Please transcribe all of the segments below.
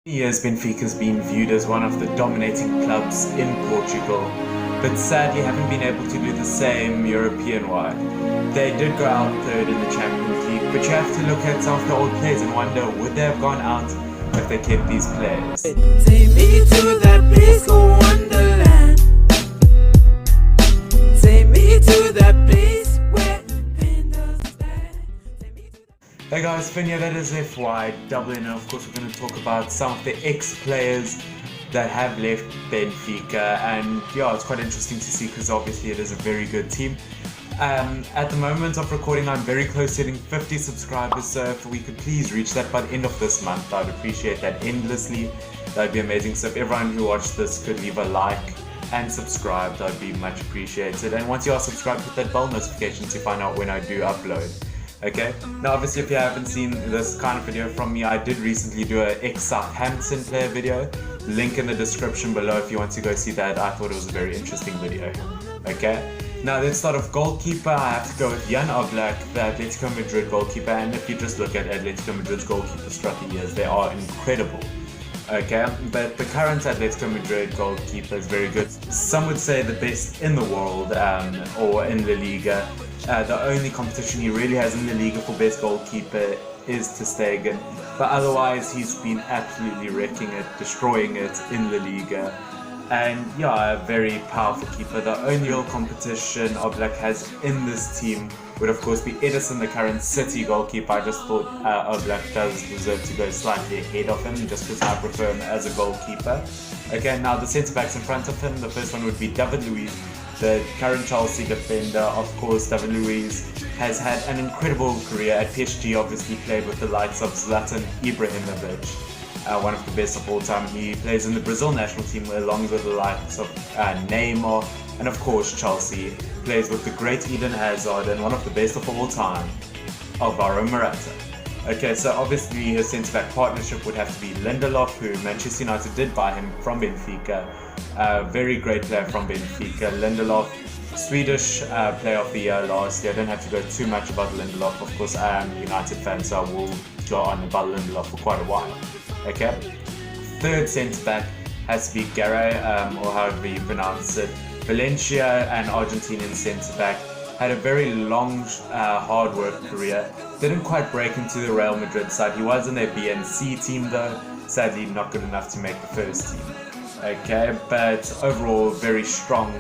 Years Benfica has been viewed as one of the dominating clubs in Portugal, but sadly haven't been able to do the same European-wide. They did go out third in the Champions League, but you have to look at some of the old players and wonder, would they have gone out if they kept these players? Take me to that peaceful wonderland. Take me to that place where pain doesn't stand. Hey guys, Finn here, that is FY Dublin, and of course we're going to talk about some of the ex-players that have left Benfica, and yeah, it's quite interesting to see because obviously it is a very good team. At the moment of recording, I'm very close to hitting 50 subscribers, so if we could please reach that by the end of this month, I'd appreciate that endlessly. That'd be amazing. So if everyone who watched this could leave a like and subscribe, that'd be much appreciated. And once you are subscribed, hit that bell notification to find out when I do upload. Okay, now obviously if you haven't seen this kind of video from me, I did recently do an ex-Southampton player video. Link in the description below if you want to go see that. I thought it was a very interesting video. Okay, now let's start off goalkeeper. I have to go with Jan Oblak, the Atletico Madrid goalkeeper, and if you just look at Atletico Madrid's goalkeepers throughout the years, they are incredible. Okay, but the current Atletico Madrid goalkeeper is very good. Some would say the best in the world, or in the Liga. The only competition he really has in the Liga for best goalkeeper is Ter Stegen, but otherwise he's been absolutely wrecking it, destroying it in the Liga. And yeah, a very powerful keeper. The only real competition Oblak has in this team would of course be Edison, the current City goalkeeper. I just thought Oblak does deserve to go slightly ahead of him just because I prefer him as a goalkeeper. Okay, now the centre backs in front of him, the first one would be David Luiz, the current Chelsea defender. Of course, David Luiz has had an incredible career at PSG, obviously played with the likes of Zlatan Ibrahimovic, one of the best of all time. He plays in the Brazil national team along with the likes of Neymar, and of course Chelsea plays with the great Eden Hazard and one of the best of all time, Alvaro Morata. Okay, so obviously his centre-back partnership would have to be Lindelof, who Manchester United did buy him from Benfica. Very great player from Benfica. Lindelof, Swedish player of the year last year. I don't have to go too much about Lindelof. Of course, I am a United fan, so I will go on about Lindelof for quite a while. Okay, third centre-back has to be Guerre, or however you pronounce it. Valencia, an Argentinian centre-back. Had a very long, hard work career. Didn't quite break into the Real Madrid side. He was in their BNC team though. Sadly, not good enough to make the first team. Okay, but overall, very strong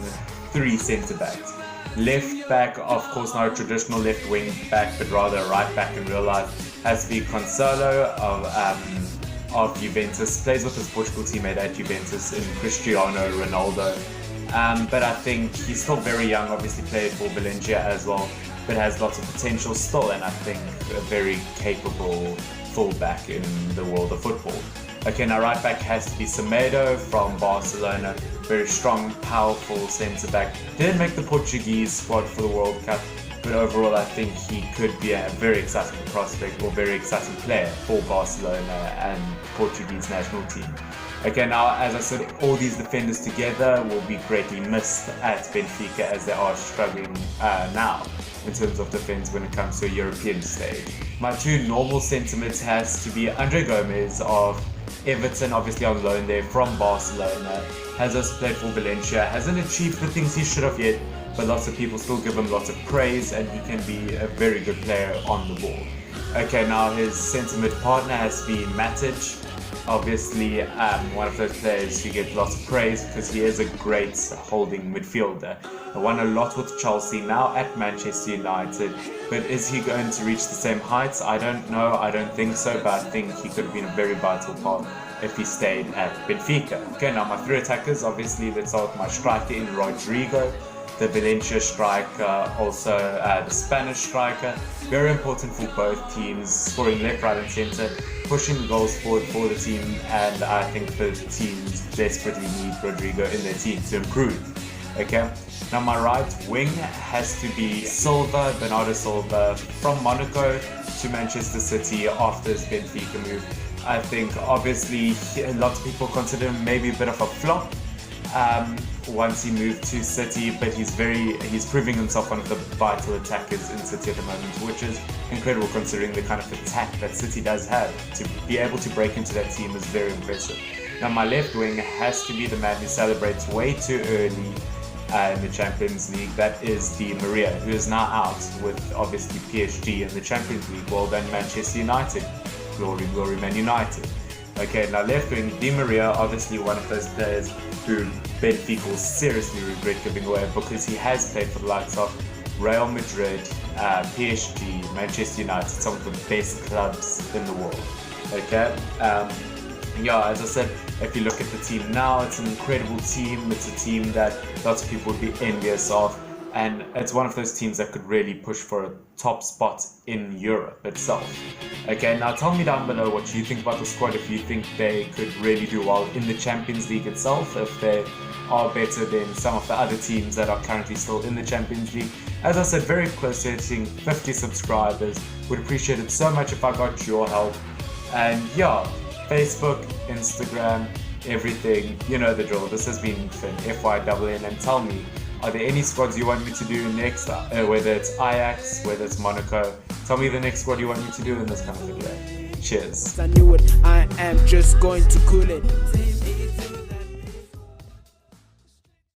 three centre-backs. Left back, of course, not a traditional left wing back, but rather a right back in real life. Has to be Cancelo of Juventus. Plays with his Portugal teammate at Juventus in Cristiano Ronaldo. But I think he's still very young, obviously played for Valencia as well, but has lots of potential still, and I think a very capable fullback in the world of football. Okay, now right back has to be Semedo from Barcelona. Very strong, powerful centre-back. Didn't make the Portuguese squad for the World Cup, but overall I think he could be a very exciting prospect or very exciting player for Barcelona and Portuguese national team. Okay, now as I said, all these defenders together will be greatly missed at Benfica as they are struggling now in terms of defence when it comes to a European stage. My two normal sentiments has to be Andre Gomes of Everton, obviously on loan there from Barcelona. Has also played for Valencia, hasn't achieved the things he should have yet, but lots of people still give him lots of praise and he can be a very good player on the ball. Okay, now his centre mid partner has to be Matic. Obviously, one of those players who get lots of praise because he is a great holding midfielder. He won a lot with Chelsea, now at Manchester United, but is he going to reach the same heights? I don't know, I don't think so, but I think he could have been a very vital part if he stayed at Benfica. Okay, now my three attackers, obviously let's start with my striker in Rodrigo, the Valencia striker, also the Spanish striker. Very important for both teams, scoring left, right and centre, pushing the goals forward for the team, and I think the teams desperately need Rodrigo in their team to improve. Okay, now my right wing has to be Bernardo Silva from Monaco to Manchester City after his Benfica move. I think obviously lots of people consider him maybe a bit of a flop, once he moved to City, but he's proving himself one of the vital attackers in City at the moment, which is incredible considering the kind of attack that City does have. To be able to break into that team is very impressive. Now my left wing has to be the man who celebrates way too early in the Champions League. That is Di Maria, who is now out with obviously PSG in the Champions League. Well then, Manchester United, glory Man United. Okay, now left wing, Di Maria, obviously one of those players who Benfica will seriously regret giving away, because he has played for the likes of Real Madrid, PSG, Manchester United, some of the best clubs in the world. Okay, yeah, as I said, if you look at the team now, it's an incredible team. It's a team that lots of people would be envious of, and it's one of those teams that could really push for a top spot in Europe itself. Okay, now tell me down below what you think about the squad, if you think they could really do well in the Champions League itself, if they are better than some of the other teams that are currently still in the Champions League. As I said, very close to hitting 50 subscribers. Would appreciate it so much if I got your help. And yeah, Facebook, Instagram, everything, you know the drill. This has been Finn, FYNN, and tell me, are there any squads you want me to do next, whether it's Ajax, whether it's Monaco? Tell me the next squad you want me to do in this kind of video. Cheers. I knew it, I am just going to cool it.